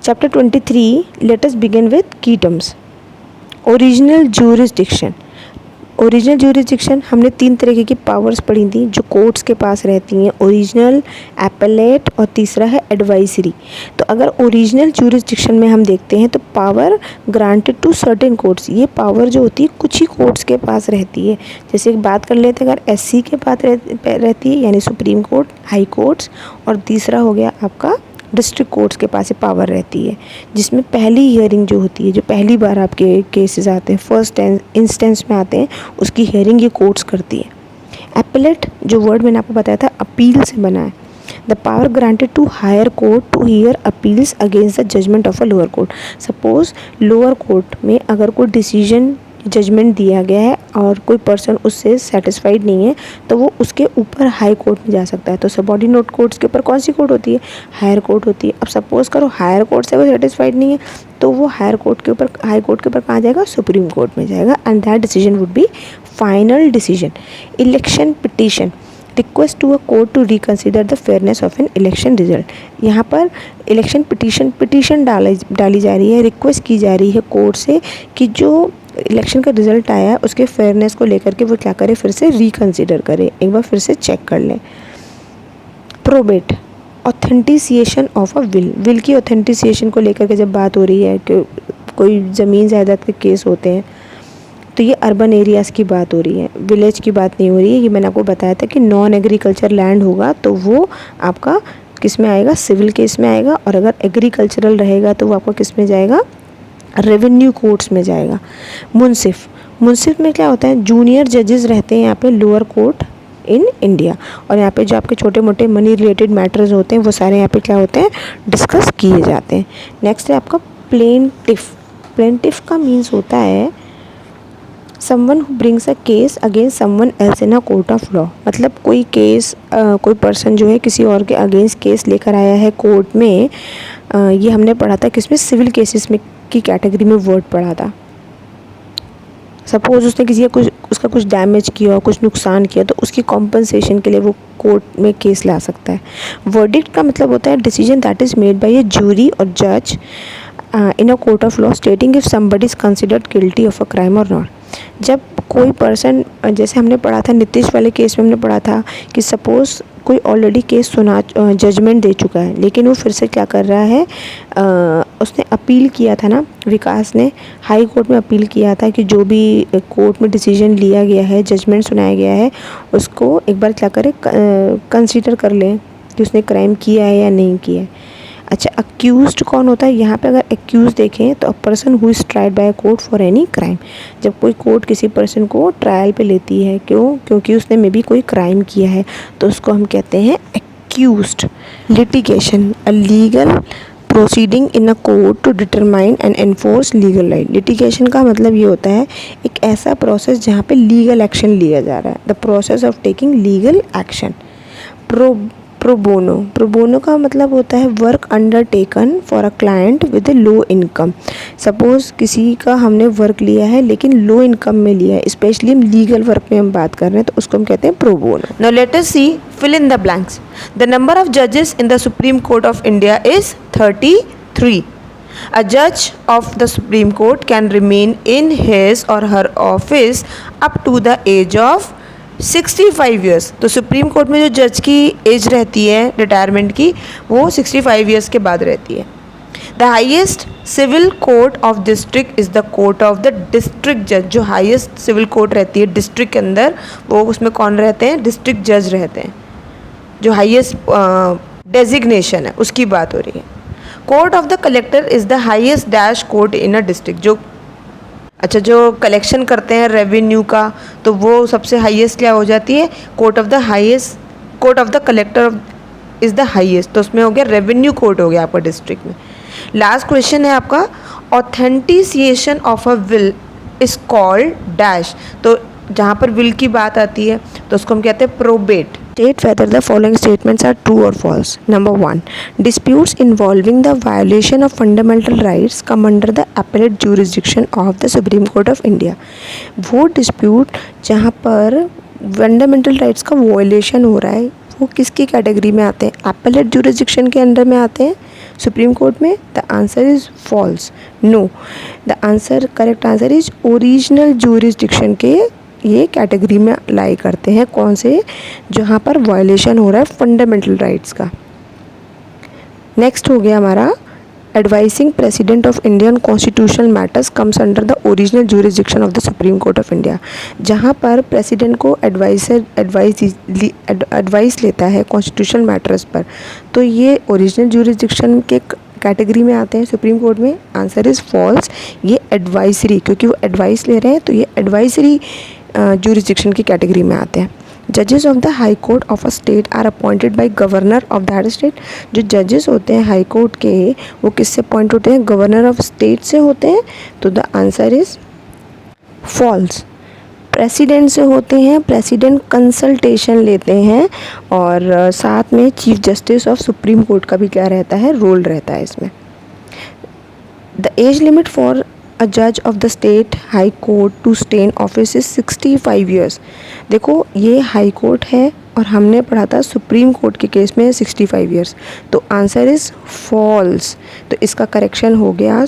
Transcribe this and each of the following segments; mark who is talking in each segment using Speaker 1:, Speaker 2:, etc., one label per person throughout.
Speaker 1: Chapter 23, let us begin with key terms. Original jurisdiction. Original jurisdiction हमने 3 तरीके की powers पढ़ी थी जो कोर्ट्स के पास रहती हैं, ओरिजिनल, एपेलेट और तीसरा है एडवाइजरी। तो अगर ओरिजिनल ज्यूरिसडिक्शन में हम देखते हैं तो power granted to certain courts, ये पावर जो होती है कुछ ही कोर्ट्स के पास रहती है। जैसे एक बात कर लेते हैं, अगर एससी के पास रहती है यानी सुप्रीम कोर्ट, हाई कोर्ट्स, और तीसरा हो गया आपका डिस्ट्रिक्ट कोर्ट्स के पास ये पावर रहती है, जिसमें पहली हियरिंग जो होती है, जो पहली बार आपके केसेस आते हैं, फर्स्ट इंस्टेंस में आते हैं, उसकी हियरिंग ये कोर्ट्स करती है। एपेलेट जो वर्ड मैंने आपको बताया था अपील से बना है। The power granted to higher court to hear appeals against the judgement of a lower court. Suppose lower court में अगर कोई डिसीजन जजमेंट दिया गया है और कोई पर्सन उससे सेटिस्फाइड नहीं है तो वो उसके ऊपर हाई कोर्ट में जा सकता है। तो सबऑर्डिनेट कोर्ट्स के ऊपर कौन सी कोर्ट होती है? हायर कोर्ट होती है। अब सपोज करो हायर कोर्ट से वो सेटिस्फाइड नहीं है तो वो हाई कोर्ट के ऊपर कहाँ जाएगा? सुप्रीम कोर्ट में जाएगा, and that decision would be final decision. Election petition, request to a court to reconsider the fairness of an election result. यहाँ पर इलेक्शन पिटीशन डाली जा रही है, रिक्वेस्ट की जा रही है कोर्ट से कि जो इलेक्शन का रिजल्ट आया है उसके फेयरनेस को लेकर के वो क्या करे, फिर से रिकन्सिडर करे, एक बार फिर से चेक कर लें। प्रोबेट, ऑथेंटिसिएशन ऑफ अ विल की ऑथेंटिसिएशन को लेकर के जब बात हो रही है कि कोई ज़मीन जायदाद के केस होते हैं तो ये अर्बन एरियाज़ की बात हो रही है, विलेज की बात नहीं हो रही है। ये मैंने आपको बताया था कि नॉन एग्रीकल्चर लैंड होगा तो वो आपका किस में आएगा? सिविल केस में आएगा, और अगर एग्रीकल्चरल रहेगा तो वो आपका किस में जाएगा? रेवेन्यू कोर्ट्स में जाएगा। मुंसिफ में क्या होता है? जूनियर जजेस रहते हैं यहाँ पे लोअर कोर्ट इन इंडिया, और यहाँ पे जो आपके छोटे मोटे मनी रिलेटेड मैटर्स होते हैं वो सारे यहाँ पे क्या होते हैं? डिस्कस किए जाते हैं। नेक्स्ट है आपका प्लेंटिफ। प्लेंटिफ का मीन्स होता है someone who brings a case against someone else in a court of law. मतलब कोई केस कोई पर्सन जो है किसी और के अगेंस्ट केस लेकर आया है कोर्ट में। ये हमने पढ़ा था किसमें? सिविल केसेस में की कैटेगरी में वर्ड पढ़ा था। सपोज उसने किसी का उसका कुछ डैमेज किया, कुछ नुकसान किया, तो उसकी कॉम्पनसेशन के लिए वो कोर्ट में केस ला सकता है। वर्डिक्ट का मतलब होता है decision that is made by a jury और जज in a court of law stating if somebody is considered guilty of a crime और नॉट। जब कोई पर्सन, जैसे हमने पढ़ा था नीतीश वाले केस में, हमने पढ़ा था कि सपोज कोई ऑलरेडी केस सुना जजमेंट दे चुका है लेकिन वो फिर से क्या कर रहा है, उसने अपील किया था ना, विकास ने हाई कोर्ट में अपील किया था कि जो भी कोर्ट में डिसीजन लिया गया है, जजमेंट सुनाया गया है, उसको एक बार क्या करे, कंसीडर कर लें कि उसने क्राइम किया है या नहीं किया है। अच्छा, अक्यूज्ड कौन होता है? यहाँ पे अगर अक्यूज देखें तो a person who is tried bye a court for any crime. जब कोई कोर्ट किसी पर्सन को ट्रायल पे लेती है, क्योंकि उसने मे बी कोई क्राइम किया है, तो उसको हम कहते हैं accused. Litigation, a legal proceeding in a court to determine and enforce legal right. Litigation का मतलब ये होता है एक ऐसा प्रोसेस जहाँ पे लीगल एक्शन लिया जा रहा है, the process of taking legal action. Pro bono का मतलब होता है work undertaken for a client with A low income. Suppose किसी का हमने वर्क लिया है लेकिन लो इनकम में लिया है, स्पेशली हम लीगल वर्क में हम बात कर रहे हैं, तो उसको हम कहते हैं pro bono. Now let us see, fill in the blanks. The number of जजेस in the Supreme Court of India is 33. A judge of the Supreme Court can remain in his or her office up to the age of 65 years. तो supreme court में जो जज की as रहती है retirement की, वो 65 ईयर्स के बाद रहती है। The highest civil court of district is the court of the district जज। जो हाइएस्ट सिविल कोर्ट रहती है डिस्ट्रिक्ट के अंदर, वो उसमें कौन रहते हैं? डिस्ट्रिक्ट जज रहते हैं। जो हाइएस्ट डेजिग्नेशन है उसकी बात हो रही है। Court of the collector is the highest dash court in a district. जो कलेक्शन करते हैं रेवेन्यू का, तो वो सबसे हाईएस्ट क्या हो जाती है? Court of the collector is the highest, तो उसमें हो गया रेवेन्यू कोर्ट हो गया आपका डिस्ट्रिक्ट में। लास्ट क्वेश्चन है आपका, authentication of a will is called dash. तो जहाँ पर विल की बात आती है तो उसको हम कहते हैं probate. State whether the following statements are true or false. Number 1, disputes involving the violation of fundamental rights come under the appellate jurisdiction of the Supreme Court of India. वो dispute जहाँ पर fundamental rights का violation हो रहा है वो किसकी category में आते हैं? appellate jurisdiction के अंडर में आते हैं सुप्रीम कोर्ट में? The answer is false, no. The answer, correct answer is original jurisdiction के ये कैटेगरी में लाई करते हैं। कौन से? जहाँ पर वायलेशन हो रहा है फंडामेंटल राइट्स का। नेक्स्ट हो गया हमारा advising president of Indian constitutional matters comes under the original jurisdiction of the Supreme Court of India. जहाँ पर प्रेसिडेंट को एडवाइस लेता है कॉन्स्टिट्यूशनल मैटर्स पर, तो ये ओरिजिनल ज्यूरिसडिक्शन के कैटेगरी में आते हैं सुप्रीम कोर्ट में। आंसर इज़ फॉल्स, ये एडवाइसरी, क्योंकि वो एडवाइस ले रहे हैं तो ये एडवाइसरी ज्यूरिसडिक्शन की कैटेगरी में आते हैं। जजेस of the high court of a state are appointed by governor of that state. जो जजेस होते हैं हाई कोर्ट के वो किससे अपॉइंट होते हैं? गवर्नर ऑफ स्टेट से होते हैं। तो the answer is false. President से होते हैं, प्रेसिडेंट कंसल्टेशन लेते हैं और साथ में chief justice of Supreme Court का भी क्या रहता है? रोल रहता है इसमें। The age limit for a जज of the state high court to stay in office is 65 years. देखो ये हाई कोर्ट है और हमने पढ़ा था सुप्रीम कोर्ट के केस में 65 ईयर्स, तो आंसर इज़ फॉल्स। तो इसका करेक्शन हो गया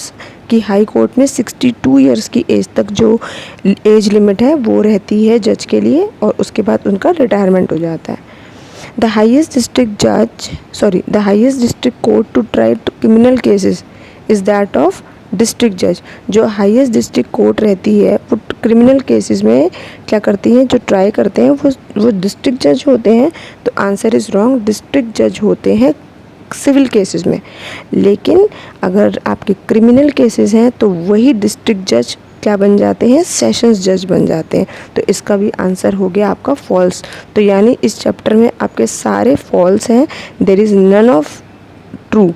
Speaker 1: कि हाई कोर्ट में 62 ईयर्स की एज तक जो एज लिमिट है वो रहती है जज के लिए और उसके बाद उनका रिटायरमेंट हो जाता है। The highest district court to try criminal cases is that of district जज। जो हाईएस्ट डिस्ट्रिक्ट कोर्ट रहती है वो क्रिमिनल केसेस में क्या करती हैं? जो ट्राई करते हैं वो डिस्ट्रिक्ट जज होते हैं। तो आंसर इज़ रॉन्ग, डिस्ट्रिक्ट जज होते हैं सिविल केसेस में, लेकिन अगर आपके क्रिमिनल केसेस हैं तो वही डिस्ट्रिक्ट जज क्या बन जाते हैं? सेशंस जज बन जाते हैं। तो इसका भी आंसर हो गया आपका फॉल्स। तो यानी इस चैप्टर में आपके सारे फॉल्स हैं, there is none of true.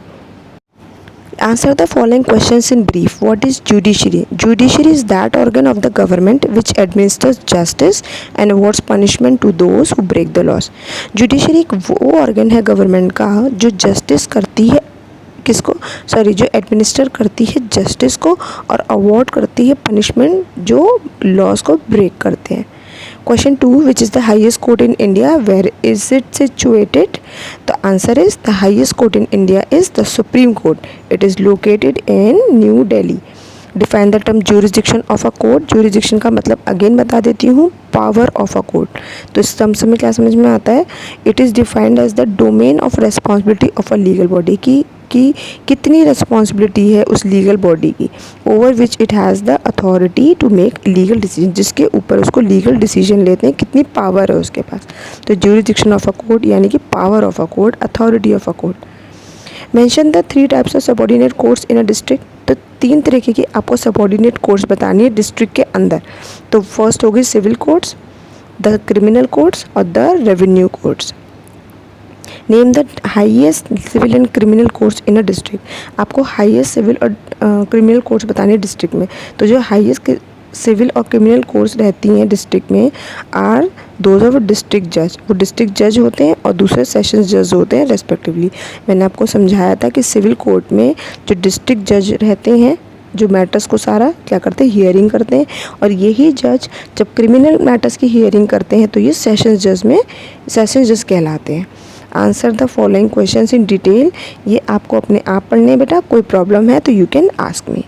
Speaker 1: Answer the following questions in brief. What is judiciary? Judiciary is that organ of the government which administers justice and awards punishment to those who break the laws. Judiciary एक वो organ है government का जो justice करती है किसको? जो administer करती है जस्टिस को और अवॉर्ड करती है पनिशमेंट जो लॉज को ब्रेक करते हैं। Question 2, which is the highest court in India? Where is it situated? The answer is the highest court in India is the Supreme Court. It is located in New Delhi. Define the term jurisdiction of a court. Jurisdiction का मतलब again बता देती हूँ, power of a court. तो इस terms में क्या समझ में आता है? It is defined as the domain of responsibility of a legal body की कितनी रिस्पॉन्सिबिलिटी है उस लीगल बॉडी की, over which it has the authority to make legal decision, जिसके ऊपर उसको लीगल डिसीजन लेते हैं, कितनी पावर है उसके पास। तो ज्यूरिसडिक्शन ऑफ अ कोर्ट यानी कि power of a court, authority of a court. Mention the 3 types of subordinate courts in a district. तो 3 तरीके की आपको सबऑर्डिनेट कोर्ट्स बतानी है डिस्ट्रिक्ट के अंदर। तो फर्स्ट होगी civil courts, the criminal courts और the revenue courts. Name the highest civil and criminal courts in a district. आपको हाईएस्ट सिविल और क्रिमिनल कोर्ट्स बताने हैं डिस्ट्रिक्ट में। तो जो हाईएस्ट सिविल और क्रिमिनल कोर्ट्स रहती हैं डिस्ट्रिक्ट में आर दोज ऑफ डिस्ट्रिक्ट जज। वो डिस्ट्रिक्ट जज होते हैं और दूसरे सेशंस जज होते हैं रेस्पेक्टिवली। मैंने आपको समझाया था कि सिविल कोर्ट में जो डिस्ट्रिक्ट जज रहते हैं जो मैटर्स को सारा क्या करते हैं? हियरिंग करते हैं। और यही जज जब क्रिमिनल मैटर्स की हियरिंग करते हैं तो ये सेशंस जज कहलाते हैं। Answer the following questions in detail. ये आपको अपने आप पढ़ने हैं बेटा, कोई प्रॉब्लम है तो यू कैन आस्क मी।